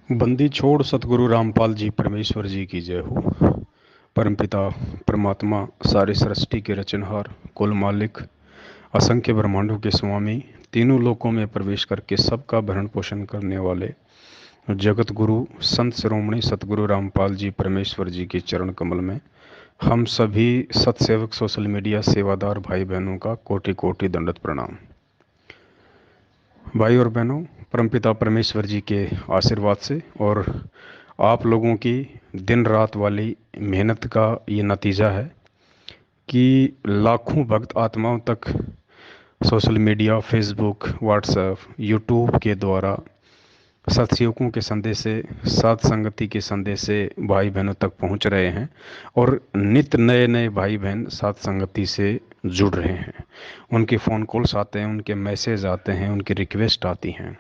बंदी छोड़ सतगुरु रामपाल जी परमेश्वर जी की जय हो। परमपिता परमात्मा सारे सृष्टि के रचनहार, कुल मालिक, असंख्य ब्रह्मांडों के स्वामी, तीनों लोकों में प्रवेश करके सबका भरण पोषण करने वाले जगत गुरु संत शिरोमणि सतगुरु रामपाल जी परमेश्वर जी के चरण कमल में हम सभी सत्सेवक सोशल मीडिया सेवादार भाई बहनों का कोटि कोटि दंडवत प्रणाम। भाई और बहनों, परमपिता परमेश्वर जी के आशीर्वाद से और आप लोगों की दिन रात वाली मेहनत का ये नतीजा है कि लाखों भक्त आत्माओं तक social media, Facebook, WhatsApp, YouTube के द्वारा सत्संगों के संदेश से, साध संगति के संदेश से भाई बहनों तक पहुंच रहे हैं और नित्य नए नए भाई बहन साध संगति से जुड़ रहे हैं। उनके फ़ोन कॉल्स आते हैं, उनके मैसेज आते हैं, उनकी रिक्वेस्ट आती हैं।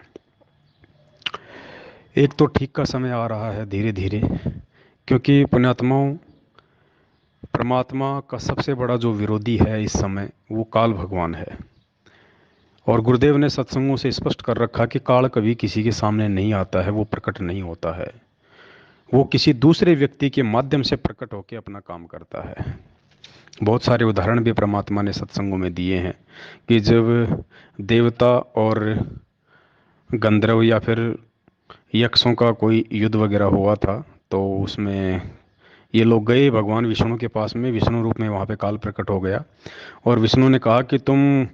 एक तो ठीक का समय आ रहा है धीरे धीरे, क्योंकि पुण्यात्माओं, परमात्मा का सबसे बड़ा जो विरोधी है इस समय वो काल भगवान है। और गुरुदेव ने सत्संगों से स्पष्ट कर रखा कि काल कभी किसी के सामने नहीं आता है, वो प्रकट नहीं होता है, वो किसी दूसरे व्यक्ति के माध्यम से प्रकट होकर अपना काम करता है। बहुत सारे उदाहरण भी परमात्मा ने सत्संगों में दिए हैं कि जब देवता और गंधर्व या फिर यक्षों का कोई युद्ध वगैरह हुआ था, तो उसमें ये लोग गए भगवान विष्णु के पास में, विष्णु रूप में वहाँ पे काल प्रकट हो गया और विष्णु ने कहा कि तुम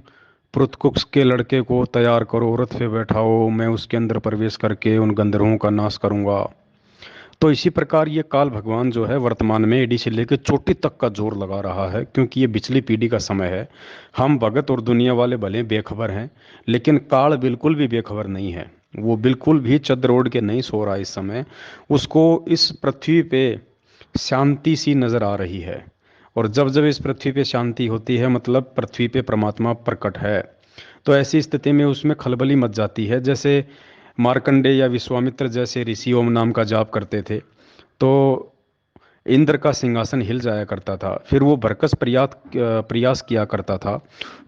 पृथकुक्ष के लड़के को तैयार करो, रथ पे बैठाओ, मैं उसके अंदर प्रवेश करके उन गंधर्वों का नाश करूंगा। तो इसी प्रकार ये काल भगवान जो है वर्तमान में एडी से लेकर चोटी तक का जोर लगा रहा है, क्योंकि ये पिछली पीढ़ी का समय है। हम भगत और दुनिया वाले भले बेखबर हैं, लेकिन काल बिल्कुल भी बेखबर नहीं है। वो बिल्कुल भी चद्र ओढ़ के नहीं सो रहा इस समय। उसको इस पृथ्वी पे शांति सी नजर आ रही है। और जब जब इस पृथ्वी पे शांति होती है, मतलब पृथ्वी पे परमात्मा प्रकट है, तो ऐसी स्थिति में उसमें खलबली मच जाती है। जैसे मार्कंडे या विश्वामित्र जैसे ऋषि ओम नाम का जाप करते थे, तो इंद्र का सिंहासन हिल जाया करता था। फिर वो भरकस प्रयास किया करता था,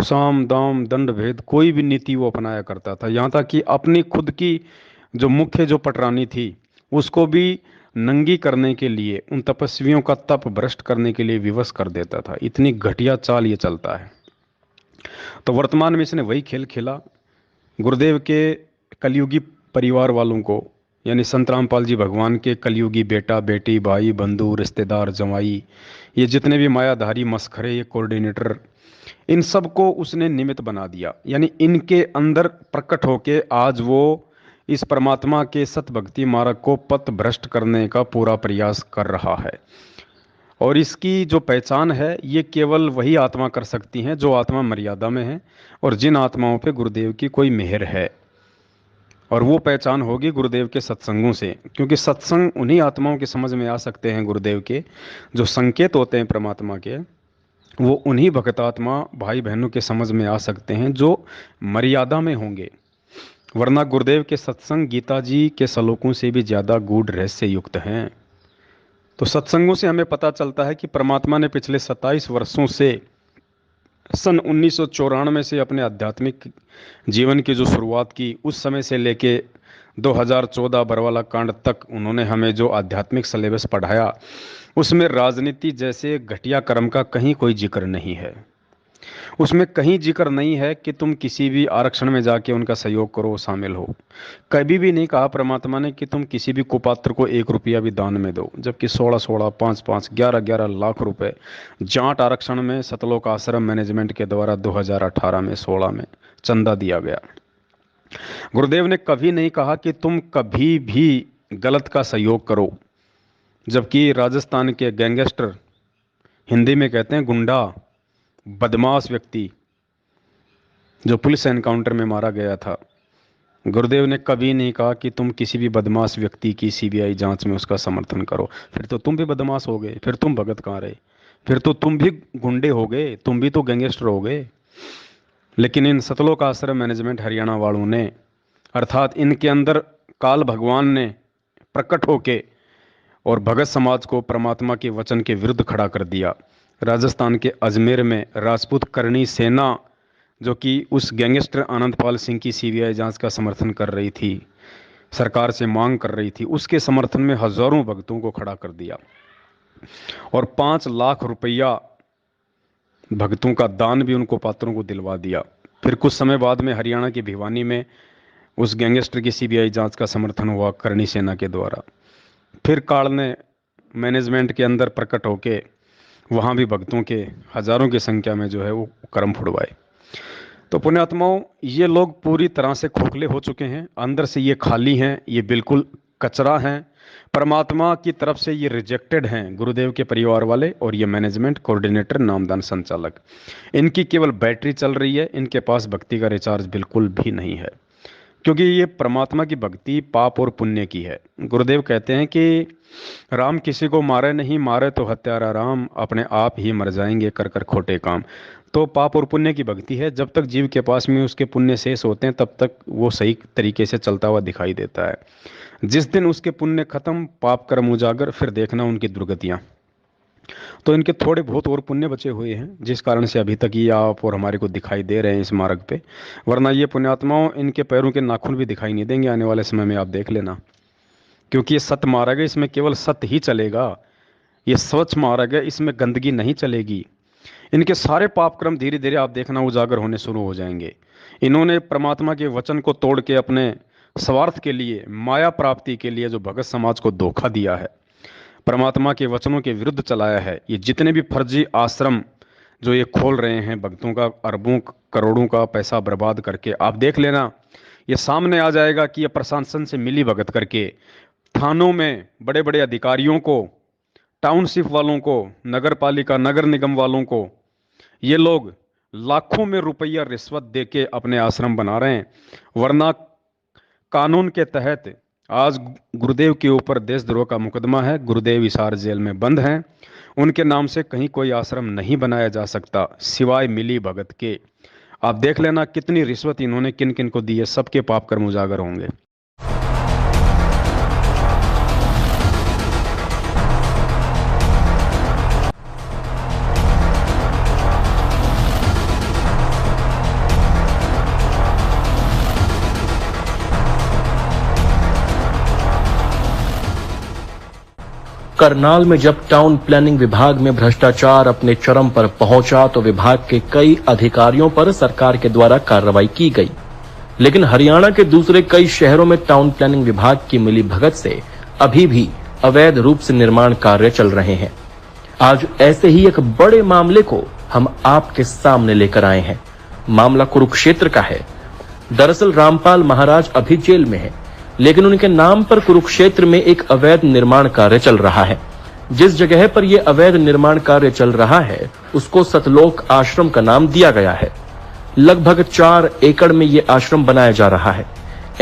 साम दाम दंड भेद कोई भी नीति वो अपनाया करता था, यहाँ तक कि अपनी खुद की जो मुख्य जो पटरानी थी उसको भी नंगी करने के लिए, उन तपस्वियों का तप भ्रष्ट करने के लिए विवश कर देता था। इतनी घटिया चाल ये चलता है। तो वर्तमान में इसने वही खेल खेला। गुरुदेव के कलयुगी परिवार वालों को, यानी संत रामपाल जी भगवान के कलयुगी बेटा बेटी, भाई बंधु, रिश्तेदार, जमाई, ये जितने भी मायाधारी मस्खरे, ये कोऑर्डिनेटर, इन सबको उसने निमित्त बना दिया। यानी इनके अंदर प्रकट होके आज वो इस परमात्मा के सत भक्ति मार्ग को पथ भ्रष्ट करने का पूरा प्रयास कर रहा है। और इसकी जो पहचान है ये केवल वही आत्मा कर सकती हैं जो आत्मा मर्यादा में है और जिन आत्माओं पे गुरुदेव की कोई मेहर है। और वो पहचान होगी गुरुदेव के सत्संगों से, क्योंकि सत्संग उन्हीं आत्माओं के समझ में आ सकते हैं। गुरुदेव के जो संकेत होते हैं परमात्मा के, वो उन्हीं भक्तात्मा भाई बहनों के समझ में आ सकते हैं जो मर्यादा में होंगे। वरना गुरुदेव के सत्संग गीता जी के श्लोकों से भी ज़्यादा गूढ़ रहस्य युक्त हैं। तो सत्संगों से हमें पता चलता है कि परमात्मा ने पिछले 27 वर्षों से, सन 1994 से अपने आध्यात्मिक जीवन की जो शुरुआत की, उस समय से लेके 2014 बरवाला कांड तक उन्होंने हमें जो आध्यात्मिक सिलेबस पढ़ाया, उसमें राजनीति जैसे घटिया कर्म का कहीं कोई जिक्र नहीं है। उसमें कहीं जिक्र नहीं है कि तुम किसी भी आरक्षण में जाके उनका सहयोग करो, शामिल हो। कभी भी नहीं कहा परमात्मा ने कि तुम किसी भी कुपात्र को 1 रुपया भी दान में दो, जबकि 16-16, 5-5, 11-11 लाख रुपए जाट आरक्षण में सतलोक आश्रम मैनेजमेंट के द्वारा 2018 में 16 में चंदा दिया गया। गुरुदेव ने कभी नहीं कहा कि तुम कभी भी गलत का सहयोग करो, जबकि राजस्थान के गैंगस्टर, हिंदी में कहते हैं गुंडा, बदमाश व्यक्ति जो पुलिस एनकाउंटर में मारा गया था, गुरुदेव ने कभी नहीं कहा कि तुम किसी भी बदमाश व्यक्ति की सीबीआई जांच में उसका समर्थन करो। फिर तो तुम भी बदमाश हो गए, फिर तुम भगत कहाँ रहे, फिर तो तुम भी गुंडे हो गए, तुम भी तो गैंगस्टर हो गए। लेकिन इन सतलोक आश्रम मैनेजमेंट हरियाणा वालों ने, अर्थात इनके अंदर काल भगवान ने प्रकट होके और भगत समाज को परमात्मा के वचन के विरुद्ध खड़ा कर दिया। राजस्थान के अजमेर में राजपूत करणी सेना, जो कि उस गैंगस्टर आनंदपाल सिंह की सीबीआई जांच का समर्थन कर रही थी, सरकार से मांग कर रही थी, उसके समर्थन में हजारों भक्तों को खड़ा कर दिया और 5 लाख रुपया भक्तों का दान भी उनको पात्रों को दिलवा दिया। फिर कुछ समय बाद में हरियाणा के भिवानी में उस गैंगस्टर की सीबीआई जांच का समर्थन हुआ करणी सेना के द्वारा। फिर काल ने मैनेजमेंट के अंदर प्रकट होके वहाँ भी भक्तों के हजारों की संख्या में जो है वो कर्म फुड़वाए। तो पुण्यात्माओं, ये लोग पूरी तरह से खोखले हो चुके हैं, अंदर से ये खाली हैं, ये बिल्कुल कचरा हैं, परमात्मा की तरफ से ये रिजेक्टेड हैं, गुरुदेव के परिवार वाले और ये मैनेजमेंट, कोऑर्डिनेटर, नामदान संचालक। इनकी केवल बैटरी चल रही है, इनके पास भक्ति का रिचार्ज बिल्कुल भी नहीं है, क्योंकि ये परमात्मा की भक्ति पाप और पुण्य की है। गुरुदेव कहते हैं कि राम किसी को मारे नहीं, मारे तो हत्यारा राम, अपने आप ही मर जाएंगे कर कर खोटे काम। तो पाप और पुण्य की भक्ति है, जब तक जीव के पास में उसके पुण्य शेष होते हैं तब तक वो सही तरीके से चलता हुआ दिखाई देता है। जिस दिन उसके पुण्य खत्म, पाप कर्म उजागर, फिर देखना उनकी दुर्गतियाँ। तो इनके थोड़े बहुत और पुण्य बचे हुए हैं, जिस कारण से अभी तक ये आप और हमारे को दिखाई दे रहे हैं इस मार्ग पे, वरना ये पुण्यात्माओं इनके पैरों के नाखून भी दिखाई नहीं देंगे आने वाले समय में, आप देख लेना। क्योंकि ये सत्य मार्ग है, इसमें केवल सत्य ही चलेगा। ये स्वच्छ मार्ग है, इसमें गंदगी नहीं चलेगी। इनके सारे पाप कर्म धीरे धीरे आप देखना उजागर होने शुरू हो जाएंगे। इन्होंने परमात्मा के वचन को तोड़ के अपने स्वार्थ के लिए, माया प्राप्ति के लिए जो भगत समाज को धोखा दिया है, परमात्मा के वचनों के विरुद्ध चलाया है, ये जितने भी फर्जी आश्रम जो ये खोल रहे हैं, भक्तों का अरबों करोड़ों का पैसा बर्बाद करके, आप देख लेना ये सामने आ जाएगा कि ये प्रशासन से मिली भगत करके थानों में बड़े बड़े अधिकारियों को, टाउनशिप वालों को, नगर पालिका नगर निगम वालों को ये लोग लाखों में रुपया रिश्वत देके अपने आश्रम बना रहे हैं। वरना कानून के तहत आज गुरुदेव के ऊपर देशद्रोह का मुकदमा है, गुरुदेव हिसार जेल में बंद हैं, उनके नाम से कहीं कोई आश्रम नहीं बनाया जा सकता सिवाय मिली भगत के। आप देख लेना कितनी रिश्वत इन्होंने किन किन को दी है, सबके पाप कर्म उजागर होंगे। करनाल में जब टाउन प्लानिंग विभाग में भ्रष्टाचार अपने चरम पर पहुंचा तो विभाग के कई अधिकारियों पर सरकार के द्वारा कार्रवाई की गई, लेकिन हरियाणा के दूसरे कई शहरों में टाउन प्लानिंग विभाग की मिलीभगत से अभी भी अवैध रूप से निर्माण कार्य चल रहे हैं। आज ऐसे ही एक बड़े मामले को हम आपके सामने लेकर आए हैं। मामला कुरुक्षेत्र का है। दरअसल रामपाल महाराज अभी जेल में है, लेकिन उनके नाम पर कुरुक्षेत्र में एक अवैध निर्माण कार्य चल रहा है। जिस जगह पर यह अवैध निर्माण कार्य चल रहा है उसको सतलोक आश्रम का नाम दिया गया है। लगभग 4 एकड़ में यह आश्रम बनाया जा रहा है।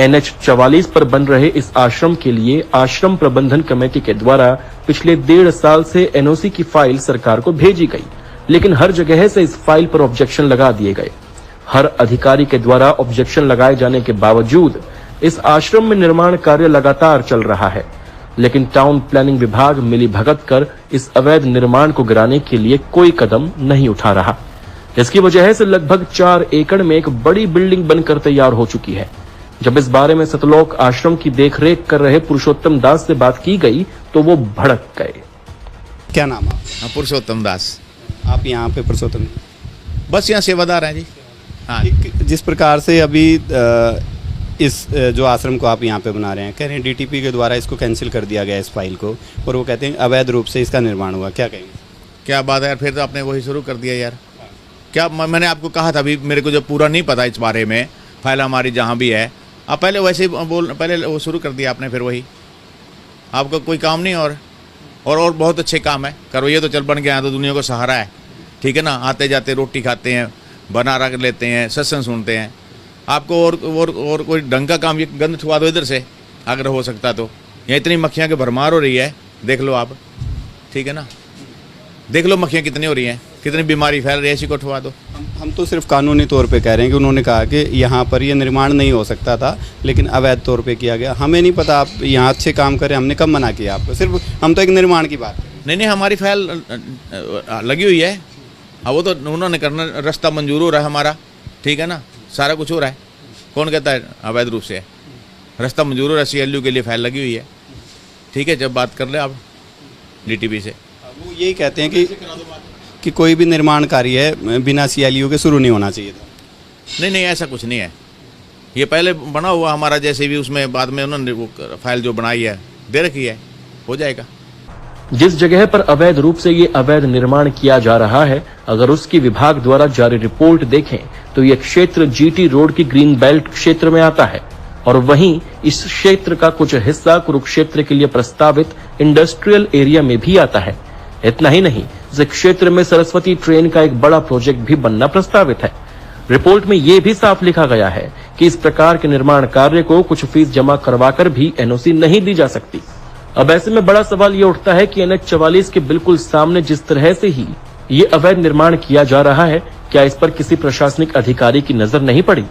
NH 44 पर बन रहे इस आश्रम के लिए आश्रम प्रबंधन कमेटी के द्वारा पिछले 1.5 साल से NOC की फाइल सरकार को भेजी गई, लेकिन हर जगह से इस फाइल पर ऑब्जेक्शन लगा दिए गए। हर अधिकारी के द्वारा ऑब्जेक्शन लगाए जाने के बावजूद इस आश्रम में निर्माण कार्य लगातार चल रहा है, लेकिन टाउन प्लानिंग विभाग मिलीभगत कर इस अवैध निर्माण को गिराने के लिए कोई कदम नहीं उठा रहा। इसकी वजह से लगभग 4 एकड़ में एक बड़ी बिल्डिंग बनकर तैयार हो चुकी है। जब इस बारे में सतलोक आश्रम की देखरेख कर रहे पुरुषोत्तम दास से बात की गई तो वो भड़क गए। क्या नाम है? पुरुषोत्तम दास। आप यहाँ पे पुरुषोत्तम, बस यहाँ सेवादार हैं जी। हाँ, जिस प्रकार से अभी इस जो आश्रम को आप यहाँ पे बना रहे हैं, कह रहे हैं DTP के द्वारा इसको कैंसिल कर दिया गया इस फाइल को, और वो कहते हैं अवैध रूप से इसका निर्माण हुआ, क्या कहेंगे? क्या बात है यार, फिर तो आपने वही शुरू कर दिया यार। क्या मैंने आपको कहा था अभी, मेरे को जब पूरा नहीं पता इस बारे में, फाइल हमारी जहाँ भी है, आप पहले वैसे पहले वो शुरू कर दिया आपने, फिर वही आपका कोई काम नहीं। और बहुत अच्छे काम है, करो ये तो चल बन गया तो दुनिया को सहारा है, ठीक है ना। आते जाते रोटी खाते हैं, बना रख लेते हैं, सत्संग सुनते हैं। आपको और कोई ढंग का काम, ये गंद छुआ दो इधर से अगर हो सकता तो। यहाँ इतनी मक्खियाँ की भरमार हो रही है, देख लो आप, ठीक है ना। देख लो मक्खियाँ कितनी हो रही हैं, कितनी बीमारी फैल रही है, इसी को उठवा दो। हम तो सिर्फ कानूनी तौर पे कह रहे हैं कि उन्होंने कहा कि यहाँ पर ये निर्माण नहीं हो सकता था, लेकिन अवैध तौर पे किया गया। हमें नहीं पता आप यहाँ अच्छे काम करें, हमने कब मना किया आपको, सिर्फ हम तो एक निर्माण की बात। नहीं, हमारी फाइल लगी हुई है। अब वो तो उन्होंने करना, रास्ता मंजूर हो रहा है हमारा, ठीक है ना, सारा कुछ हो रहा है। कौन कहता है अवैध रूप से है? रास्ता मंजूर हो रहा है, CLU के लिए फाइल लगी हुई है। ठीक है, जब बात कर ले आप DTP से। वो यही कहते हैं कि कोई भी निर्माण कार्य है बिना CLU के शुरू नहीं होना चाहिए था। नहीं, ऐसा कुछ नहीं है। ये पहले बना हुआ हमारा जैसे भी, उसमें बाद में उन्होंने वो फाइल जो बनाई है दे रखी है, हो जाएगा। जिस जगह पर अवैध रूप से ये अवैध निर्माण किया जा रहा है, अगर उसकी विभाग द्वारा जारी रिपोर्ट देखें तो यह क्षेत्र GT रोड की ग्रीन बेल्ट क्षेत्र में आता है और वहीं इस क्षेत्र का कुछ हिस्सा कुरुक्षेत्र के लिए प्रस्तावित इंडस्ट्रियल एरिया में भी आता है। इतना ही नहीं, इस क्षेत्र में सरस्वती ट्रेन का एक बड़ा प्रोजेक्ट भी बनना प्रस्तावित है। रिपोर्ट में यह भी साफ लिखा गया है कि इस प्रकार के निर्माण कार्य को कुछ फीस जमा करवाकर भी NOC नहीं दी जा सकती। अब ऐसे में बड़ा सवाल ये उठता है कि NH 44 के बिल्कुल सामने जिस तरह से ही ये अवैध निर्माण किया जा रहा है, क्या इस पर किसी प्रशासनिक अधिकारी की नजर नहीं पड़ी?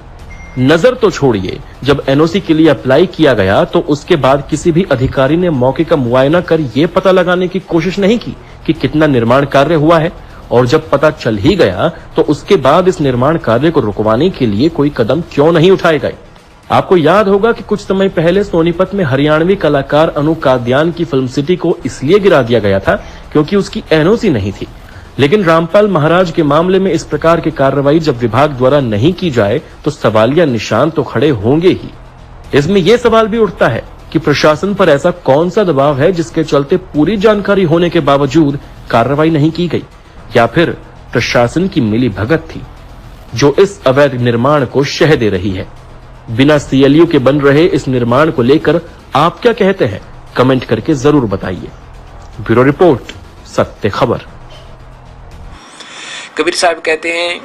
नजर तो छोड़िए, जब NOC के लिए अप्लाई किया गया तो उसके बाद किसी भी अधिकारी ने मौके का मुआयना कर ये पता लगाने की कोशिश नहीं की कि कितना निर्माण कार्य हुआ है, और जब पता चल ही गया तो उसके बाद इस निर्माण कार्य को रुकवाने के लिए कोई कदम क्यों नहीं उठाए गए? आपको याद होगा कि कुछ समय पहले सोनीपत में हरियाणवी कलाकार अनु काद्यान की फिल्म सिटी को इसलिए गिरा दिया गया था क्योंकि उसकी NOC नहीं थी। लेकिन रामपाल महाराज के मामले में इस प्रकार की कार्रवाई जब विभाग द्वारा नहीं की जाए तो सवालिया निशान तो खड़े होंगे ही। इसमें यह सवाल भी उठता है कि प्रशासन पर ऐसा कौन सा दबाव है जिसके चलते पूरी जानकारी होने के बावजूद कार्रवाई नहीं की गई, या फिर प्रशासन की मिली भगत थी जो इस अवैध निर्माण को शह दे रही है। बिना CLU के बन रहे इस निर्माण को लेकर आप क्या कहते हैं? कमेंट करके जरूर बताइए। ब्यूरो रिपोर्ट, सत्य खबर। कबीर साहब कहते हैं,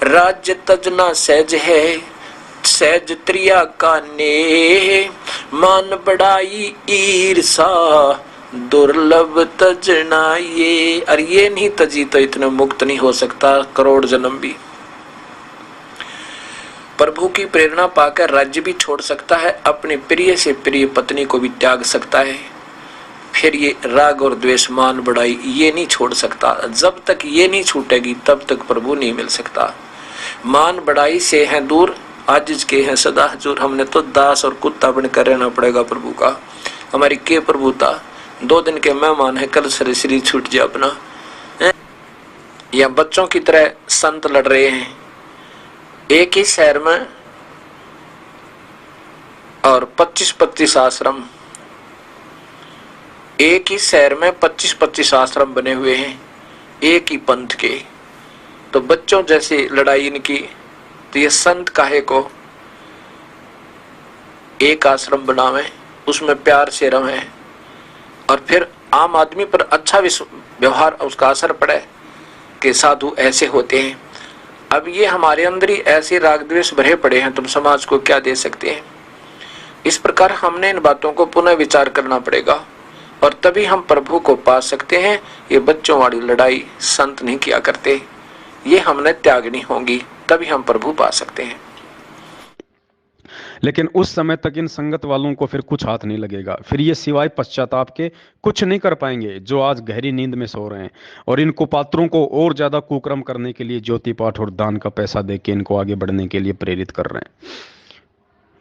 राज्य तजना सहज है, सहज त्रिया का नेह, मान बढ़ाई ईर्षा, दुर्लभ तजना ये। और ये नहीं तजी तो इतना मुक्त नहीं हो सकता करोड़ जन्म भी। प्रभु की प्रेरणा पाकर राज्य भी छोड़ सकता है, अपने प्रिय से प्रिय पत्नी को भी त्याग सकता है, फिर ये राग और द्वेष मान बढ़ाई ये नहीं छोड़ सकता। जब तक ये नहीं छूटेगी तब तक प्रभु नहीं मिल सकता। मान बढ़ाई से हैं दूर, आजिज के हैं सदा हजूर। हमने तो दास और कुत्ता बनकर रहना पड़ेगा प्रभु का। हमारी के प्रभुता 2 दिन के मेहमान है, कल से शरीर छूट जाए अपना। या बच्चों की तरह संत लड़ रहे हैं एक ही शहर में, और 25-25 आश्रम एक ही शहर में 25-25 आश्रम बने हुए हैं एक ही पंथ के। तो बच्चों जैसी लड़ाई इनकी, तो ये संत काहे को एक आश्रम बनावे, उसमें प्यार से रहे, और फिर आम आदमी पर अच्छा व्यवहार उसका असर पड़े कि साधु ऐसे होते हैं। अब ये हमारे अंदर ही ऐसे राग द्वेष भरे पड़े हैं, तुम समाज को क्या दे सकते हैं? इस प्रकार हमने इन बातों को पुनः विचार करना पड़ेगा और तभी हम प्रभु को पा सकते हैं। ये बच्चों वाली लड़ाई संत नहीं किया करते, ये हमने त्यागनी होगी, तभी हम प्रभु पा सकते हैं। लेकिन उस समय तक इन संगत वालों को फिर कुछ हाथ नहीं लगेगा। फिर ये सिवाय पश्चाताप के कुछ नहीं कर पाएंगे, जो आज गहरी नींद में सो रहे हैं और इनको पात्रों को और ज्यादा कुकर्म करने के लिए ज्योति पाठ और दान का पैसा देके इनको आगे बढ़ने के लिए प्रेरित कर रहे हैं।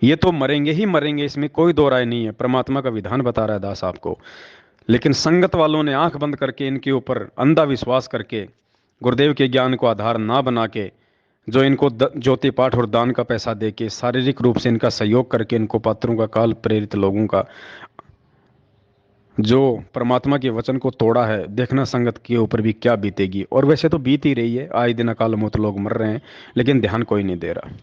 ये तो मरेंगे ही मरेंगे, इसमें कोई दो राय नहीं है। परमात्मा का विधान बता रहा है दास आपको। लेकिन संगत वालों ने आंख बंद करके इनके ऊपर अंधा विश्वास करके, गुरुदेव के ज्ञान को आधार ना बना के, जो इनको ज्योति पाठ और दान का पैसा देके शारीरिक रूप से इनका सहयोग करके इनको पात्रों का काल प्रेरित लोगों का जो परमात्मा के वचन को तोड़ा है, देखना संगत के ऊपर भी क्या बीतेगी। और वैसे तो बीत ही रही है, आए दिन अकाल मौत लोग मर रहे हैं, लेकिन ध्यान कोई नहीं दे रहा।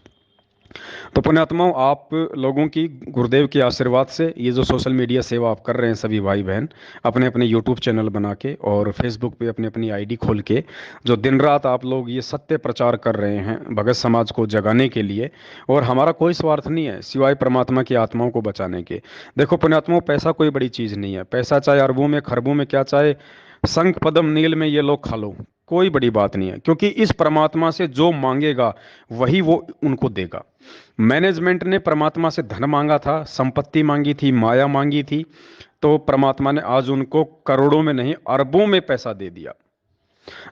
तो पुण्यात्माओं, आप लोगों की गुरुदेव के आशीर्वाद से ये जो सोशल मीडिया सेवा आप कर रहे हैं सभी भाई बहन, अपने अपने यूट्यूब चैनल बना के और फेसबुक पे अपनी अपनी आईडी खोल के, जो दिन रात आप लोग ये सत्य प्रचार कर रहे हैं भगत समाज को जगाने के लिए, और हमारा कोई स्वार्थ नहीं है सिवाय परमात्मा की आत्माओं को बचाने के। देखो पुण्यात्माओं, पैसा कोई बड़ी चीज़ नहीं है। पैसा चाहे अरबों में खरबों में, क्या चाहे संख पदम नील में ये लोग खा लो, कोई बड़ी बात नहीं है, क्योंकि इस परमात्मा से जो मांगेगा वही वो उनको देगा। मैनेजमेंट ने परमात्मा से धन मांगा था, संपत्ति मांगी थी, माया मांगी थी, तो परमात्मा ने आज उनको करोड़ों में नहीं अरबों में पैसा दे दिया।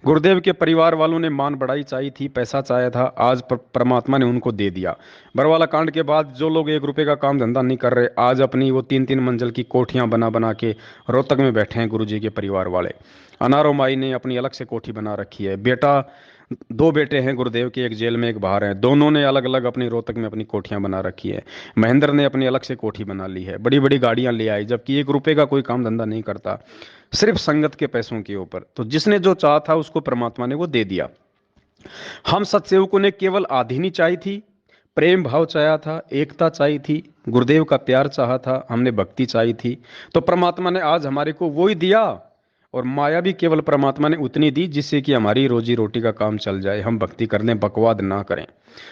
गुरुदेव के परिवार वालों ने मान बढ़ाई चाहिए थी, पैसा चाहा था, आज परमात्मा ने उनको दे दिया। बरवाला कांड के बाद जो लोग 1 रुपए का काम धंधा नहीं कर रहे, आज अपनी वो 3-3 मंजिल की कोठियां बना बना के रोहतक में बैठे हैं गुरुजी के परिवार वाले। अनारो माई ने अपनी अलग से कोठी बना रखी है। बेटा, 2 बेटे हैं गुरुदेव के, एक जेल में एक बाहर है, दोनों ने अलग अलग अपनी रोहतक में अपनी कोठियां बना रखी है। महेंद्र ने अपनी अलग से कोठी बना ली है, बड़ी बड़ी गाड़ियां ले आई, जबकि 1 रुपए का कोई काम धंधा नहीं करता, सिर्फ संगत के पैसों के ऊपर। तो जिसने जो चाहा था उसको परमात्मा ने वो दे दिया। हम सत्सेवकों ने केवल आधीनी चाहिए थी, प्रेम भाव चाहा था, एकता चाहिए थी, गुरुदेव का प्यार चाहा था, हमने भक्ति चाहिए थी, तो परमात्मा ने आज हमारे को वो ही दिया। और माया भी केवल परमात्मा ने उतनी दी जिससे कि हमारी रोजी रोटी का काम चल जाए, हम भक्ति करने बकवाद ना करें,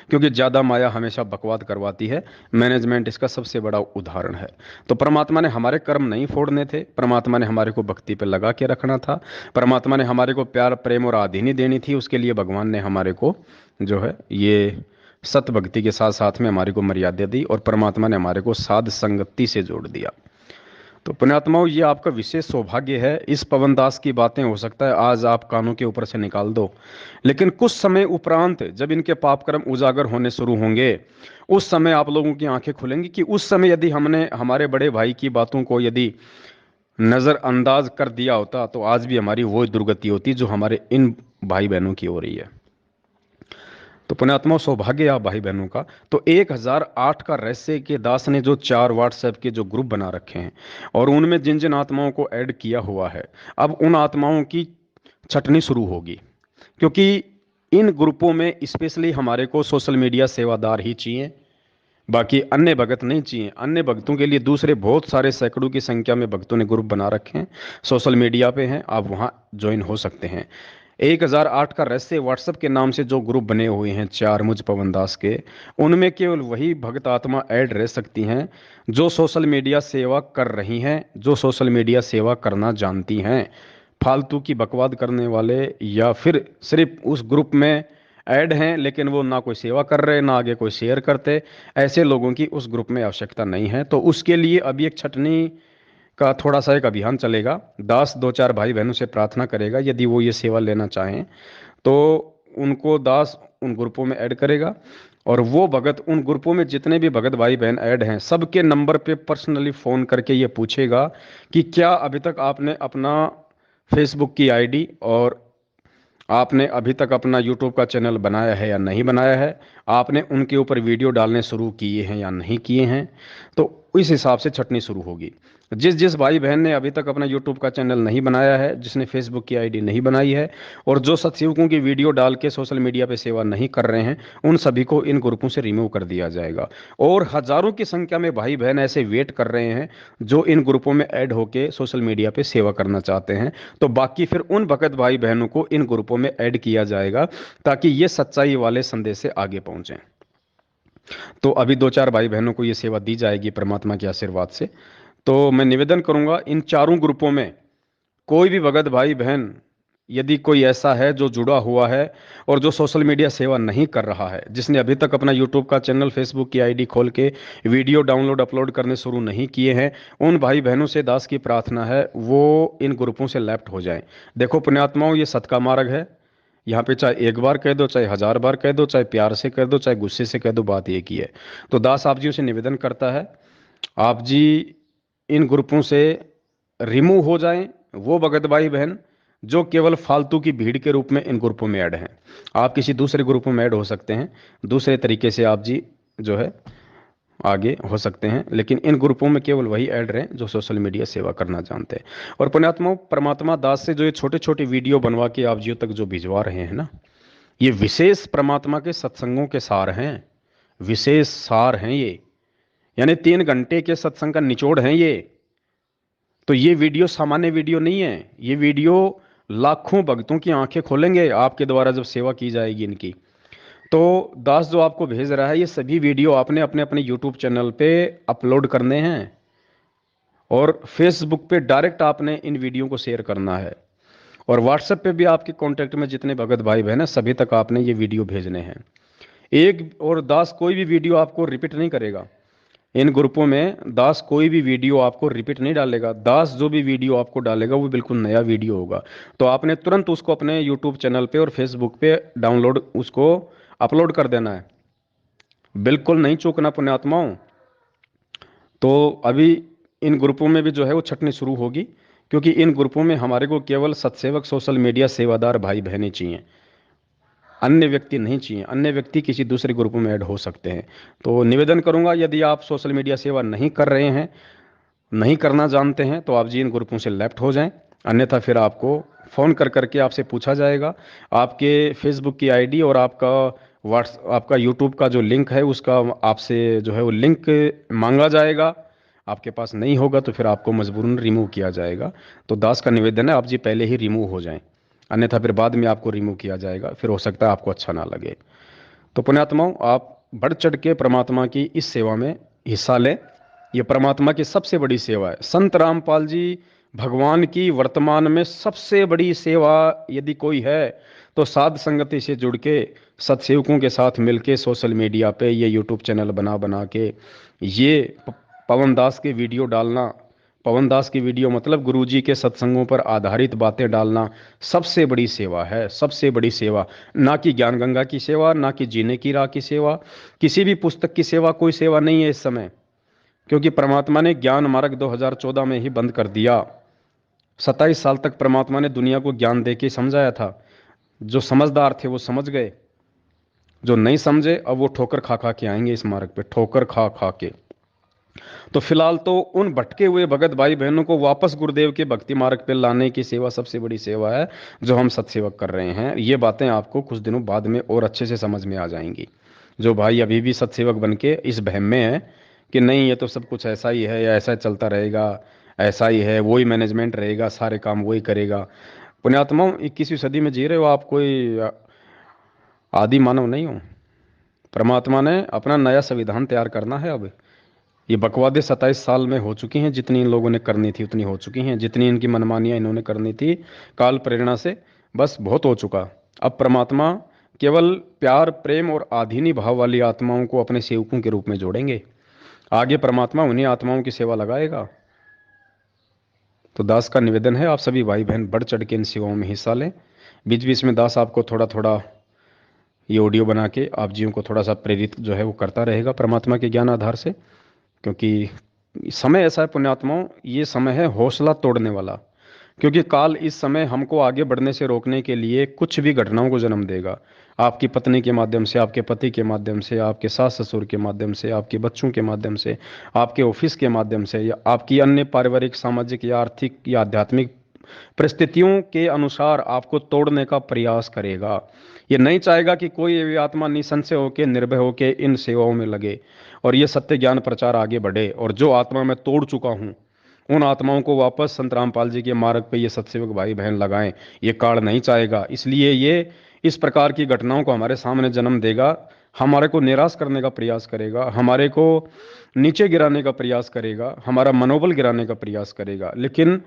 क्योंकि ज़्यादा माया हमेशा बकवाद करवाती है। मैनेजमेंट इसका सबसे बड़ा उदाहरण है। तो परमात्मा ने हमारे कर्म नहीं फोड़ने थे, परमात्मा ने हमारे को भक्ति पे लगा के रखना था, परमात्मा ने हमारे को प्यार प्रेम और आधीनी देनी थी। उसके लिए भगवान ने हमारे को जो है ये सत भक्ति के साथ साथ में हमारे को मर्यादा दी, और परमात्मा ने हमारे को साध संगति से जोड़ दिया। तो पुण्यात्माओं, ये आपका विशेष सौभाग्य है। इस पवन दास की बातें हो सकता है आज आप कानों के ऊपर से निकाल दो, लेकिन कुछ समय उपरांत जब इनके पाप कर्म उजागर होने शुरू होंगे, उस समय आप लोगों की आंखें खुलेंगी कि उस समय यदि हमने हमारे बड़े भाई की बातों को यदि नज़रअंदाज कर दिया होता, तो आज भी हमारी वो दुर्गति होती जो हमारे इन भाई बहनों की हो रही है। तो पुण्यात्मा, सौभाग्य आप भाई बहनों का। तो 1008 का रहस्य के दास ने जो 4 व्हाट्सएप के जो ग्रुप बना रखे हैं और उनमें जिन जिन आत्माओं को ऐड किया हुआ है, अब उन आत्माओं की छटनी शुरू होगी, क्योंकि इन ग्रुपों में स्पेशली हमारे को सोशल मीडिया सेवादार ही चाहिए, बाकी अन्य भगत नहीं चाहिए। अन्य भक्तों के लिए दूसरे बहुत सारे सैकड़ों की संख्या में भक्तों ने ग्रुप बना रखे हैं, सोशल मीडिया पे हैं, आप वहां ज्वाइन हो सकते हैं। 1008 का रहस्य व्हाट्सएप के नाम से जो ग्रुप बने हुए हैं 4 मुझ पवन दास के, उनमें केवल वही भक्त आत्मा ऐड रह सकती हैं जो सोशल मीडिया सेवा कर रही हैं, जो सोशल मीडिया सेवा करना जानती हैं। फालतू की बकवाद करने वाले या फिर सिर्फ उस ग्रुप में ऐड हैं लेकिन वो ना कोई सेवा कर रहे, ना आगे कोई शेयर करते, ऐसे लोगों की उस ग्रुप में आवश्यकता नहीं है। तो उसके लिए अभी एक छटनी का थोड़ा सा एक अभियान चलेगा। दास 2-4 भाई बहनों से प्रार्थना करेगा, यदि वो ये सेवा लेना चाहें तो उनको दास उन ग्रुपों में ऐड करेगा, और वो भगत उन ग्रुपों में जितने भी भगत भाई बहन ऐड हैं सबके नंबर पे पर्सनली फ़ोन करके ये पूछेगा कि क्या अभी तक आपने अपना फेसबुक की आईडी और आपने अभी तक अपना यूट्यूब का चैनल बनाया है या नहीं बनाया है, आपने उनके ऊपर वीडियो डालने शुरू किए हैं या नहीं किए हैं। तो इस हिसाब से छटनी शुरू होगी। जिस जिस भाई बहन ने अभी तक अपना यूट्यूब का चैनल नहीं बनाया है, जिसने फेसबुक की आईडी नहीं बनाई है, और जो सत्सेवकों की वीडियो डाल के सोशल मीडिया पे सेवा नहीं कर रहे हैं, उन सभी को इन ग्रुपों से रिमूव कर दिया जाएगा। और हजारों की संख्या में भाई बहन ऐसे वेट कर रहे हैं जो इन ग्रुपों में ऐड होके सोशल मीडिया पे सेवा करना चाहते हैं। तो बाकी फिर उन भगत भाई बहनों को इन ग्रुपों में ऐड किया जाएगा ताकि ये सच्चाई वाले संदेश से आगे पहुंचे। तो अभी 2-4 भाई बहनों को ये सेवा दी जाएगी परमात्मा के आशीर्वाद से। तो मैं निवेदन करूंगा, इन चारों ग्रुपों में कोई भी भगत भाई बहन यदि कोई ऐसा है जो जुड़ा हुआ है और जो सोशल मीडिया सेवा नहीं कर रहा है, जिसने अभी तक अपना यूट्यूब का चैनल फेसबुक की आईडी खोल के वीडियो डाउनलोड अपलोड करने शुरू नहीं किए हैं, उन भाई बहनों से दास की प्रार्थना है वो इन ग्रुपों से लेफ्ट हो जाएं। देखो पुण्यात्माओं, ये सत का मार्ग है। यहाँ पे चाहे 1 बार कह दो, चाहे 1000 बार कह दो, चाहे प्यार से कह दो, चाहे गुस्से से कह दो, बात एक ही है। तो दास आप जी से निवेदन करता है, आप जी इन ग्रुपों से रिमूव हो जाएं। वो भगत भाई बहन जो केवल फालतू की भीड़ के रूप में इन ग्रुपों में ऐड हैं, आप किसी दूसरे ग्रुपों में ऐड हो सकते हैं, दूसरे तरीके से आप जी जो है आगे हो सकते हैं, लेकिन इन ग्रुपों में केवल वही ऐड रहें जो सोशल मीडिया सेवा करना जानते हैं। और पुण्यात्माओं, परमात्मा दास से जो ये छोटे छोटे वीडियो बनवा के आप जियो तक जो भिजवा रहे हैं ना, ये विशेष परमात्मा के सत्संगों के सार हैं, विशेष सार हैं ये, यानी 3 घंटे के सत्संग का निचोड़ हैं ये। तो ये वीडियो सामान्य वीडियो नहीं है, ये वीडियो लाखों भक्तों की आंखें खोलेंगे आपके द्वारा जब सेवा की जाएगी इनकी। तो दास जो आपको भेज रहा है, ये सभी वीडियो आपने अपने अपने यूट्यूब चैनल पे अपलोड करने हैं और फेसबुक पे डायरेक्ट आपने इन वीडियो को शेयर करना है, और व्हाट्सएप पे भी आपके कांटेक्ट में जितने भगत भाई बहन हैं सभी तक आपने ये वीडियो भेजने हैं। एक और दास कोई भी वीडियो आपको रिपीट नहीं करेगा, इन ग्रुपों में दास कोई भी वीडियो आपको रिपीट नहीं डालेगा। दास जो भी वीडियो आपको डालेगा वो बिल्कुल नया वीडियो होगा। तो आपने तुरंत उसको अपने यूट्यूब चैनल पे और फेसबुक पे डाउनलोड उसको अपलोड कर देना है, बिल्कुल नहीं चूकना पुण्यात्माओं। तो अभी इन ग्रुपों में भी जो है वो छटनी शुरू होगी, क्योंकि इन ग्रुपों में हमारे को केवल सत्सेवक, सोशल मीडिया सेवादार भाई बहनें चाहिए, अन्य व्यक्ति नहीं चाहिए। अन्य व्यक्ति किसी दूसरे ग्रुप में ऐड हो सकते हैं। तो निवेदन करूंगा, यदि आप सोशल मीडिया सेवा नहीं कर रहे हैं, नहीं करना जानते हैं, तो आप जी इन ग्रुपों से लेफ्ट हो जाएं। अन्यथा फिर आपको फ़ोन कर करके आपसे पूछा जाएगा, आपके फेसबुक की आईडी और आपका यूट्यूब का जो लिंक है उसका आपसे जो है वो लिंक मांगा जाएगा। आपके पास नहीं होगा तो फिर आपको मजबूरन रिमूव किया जाएगा। तो दास का निवेदन है, आप जी पहले ही रिमूव हो जाएं, अन्यथा फिर बाद में आपको रिमूव किया जाएगा, फिर हो सकता है आपको अच्छा ना लगे। तो पुण्यात्माओं, आप बढ़ चढ़ के परमात्मा की इस सेवा में हिस्सा लें। ये परमात्मा की सबसे बड़ी सेवा है। संत रामपाल जी भगवान की वर्तमान में सबसे बड़ी सेवा यदि कोई है तो साध संगति से जुड़ के सत्सेवकों के साथ मिलके सोशल मीडिया पे ये यूट्यूब चैनल बना बना के ये पवन दास के वीडियो डालना, पवन दास की वीडियो मतलब गुरुजी के सत्संगों पर आधारित बातें डालना सबसे बड़ी सेवा है। सबसे बड़ी सेवा, ना कि ज्ञान गंगा की सेवा, ना कि जीने की राह की सेवा, किसी भी पुस्तक की सेवा, कोई सेवा नहीं है इस समय। क्योंकि परमात्मा ने ज्ञान मार्ग 2014 में ही बंद कर दिया। 27 साल तक परमात्मा ने दुनिया को ज्ञान दे के समझाया था। जो समझदार थे वो समझ गए, जो नहीं समझे अब वो ठोकर खा खा के आएंगे इस मार्ग पे, ठोकर खा खा के। तो फिलहाल तो उन भटके हुए भगत भाई बहनों को वापस गुरुदेव के भक्ति मार्ग पे लाने की सेवा सबसे बड़ी सेवा है जो हम सत्सेवक कर रहे हैं। ये बातें आपको कुछ दिनों बाद में और अच्छे से समझ में आ जाएंगी। जो भाई अभी भी सत्सेवक बन के इस बहम में है कि नहीं ये तो सब कुछ ऐसा ही है या ऐसा चलता रहेगा, ऐसा ही है, वही मैनेजमेंट रहेगा, सारे काम वही करेगा। पुण्यात्माओं, 21वीं सदी में जी रहे हो आप, कोई आदि मानव नहीं हो। परमात्मा ने अपना नया संविधान तैयार करना है। अब ये बकवादे 27 साल में हो चुकी हैं, जितनी इन लोगों ने करनी थी उतनी हो चुकी हैं, जितनी इनकी मनमानियां इन्होंने करनी थी काल प्रेरणा से, बस बहुत हो चुका। अब परमात्मा केवल प्यार, प्रेम और आधीनी भाव वाली आत्माओं को अपने सेवकों के रूप में जोड़ेंगे। आगे परमात्मा उन्हीं आत्माओं की सेवा लगाएगा। तो दास का निवेदन है, आप सभी भाई बहन बढ़ चढ़ के इन सेवाओं में हिस्सा लें। बीच बीच में दास आपको थोड़ा थोड़ा ये ऑडियो बना के आप जीवों को थोड़ा सा प्रेरित जो है वो करता रहेगा परमात्मा के ज्ञान आधार से। क्योंकि समय ऐसा है पुण्यात्माओं, ये समय है हौसला तोड़ने वाला। क्योंकि काल इस समय हमको आगे बढ़ने से रोकने के लिए कुछ भी घटनाओं को जन्म देगा। आपकी पत्नी के माध्यम से, आपके पति के माध्यम से, आपके सास ससुर के माध्यम से, आपके बच्चों के माध्यम से, आपके ऑफिस के माध्यम से, या आपकी अन्य पारिवारिक, सामाजिक या आर्थिक या आध्यात्मिक परिस्थितियों के अनुसार आपको तोड़ने का प्रयास करेगा। ये नहीं चाहेगा कि कोई भी आत्मा निसंशय होकर, निर्भय होकर इन सेवाओं में लगे और ये सत्य ज्ञान प्रचार आगे बढ़े। और जो आत्मा मैं तोड़ चुका हूँ उन आत्माओं को वापस संत रामपाल जी के मार्ग पे ये सत्सेवक भाई बहन लगाएं, ये काल नहीं चाहेगा। इसलिए ये इस प्रकार की घटनाओं को हमारे सामने जन्म देगा, हमारे को निराश करने का प्रयास करेगा, हमारे को नीचे गिराने का प्रयास करेगा, हमारा मनोबल गिराने का प्रयास करेगा। लेकिन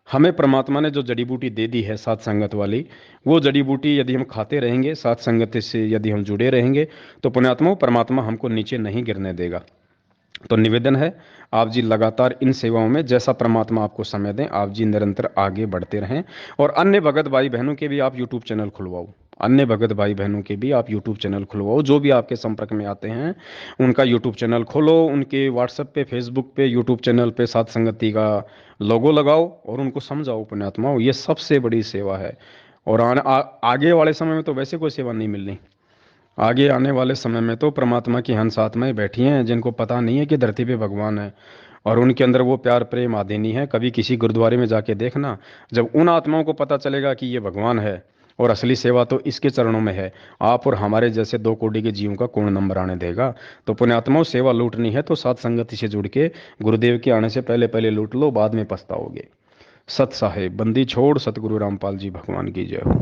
हमें परमात्मा ने जो जड़ी बूटी दे दी है साथ संगत वाली, वो जड़ी बूटी यदि हम खाते रहेंगे, साथ संगत से यदि हम जुड़े रहेंगे, तो पुण्यात्मा परमात्मा हमको नीचे नहीं गिरने देगा। तो निवेदन है, आप जी लगातार इन सेवाओं में जैसा परमात्मा आपको समय दें, आप जी निरंतर आगे बढ़ते रहें। और अन्य भगत भाई बहनों के भी आप यूट्यूब चैनल खुलवाओ, अन्य भगत भाई बहनों के भी आप यूट्यूब चैनल खुलवाओ। जो भी आपके संपर्क में आते हैं उनका यूट्यूब चैनल खोलो, उनके व्हाट्सएप पे, फेसबुक पे, यूट्यूब चैनल पे साथ संगति का लोगो लगाओ और उनको समझाओ पुण्यात्माओं, ये सबसे बड़ी सेवा है। और आगे वाले समय में तो वैसे कोई सेवा नहीं मिलनी। आगे आने वाले समय में तो परमात्मा की हंस आत्माएं बैठी हैं जिनको पता नहीं है कि धरती पे भगवान है, और उनके अंदर वो प्यार, प्रेम, आदीनी है। कभी किसी गुरुद्वारे में जाके देखना, जब उन आत्माओं को पता चलेगा कि ये भगवान है और असली सेवा तो इसके चरणों में है, आप और हमारे जैसे 2 कोटि के जीवों का कौन नंबर आने देगा। तो पुण्यात्माओं, सेवा लूटनी है तो साथ संगति से जुड़ के गुरुदेव के आने से पहले पहले लूट लो, बाद में पछताओगे। सत साहेब, बंदी छोड़, सतगुरु रामपाल जी भगवान की जय हो।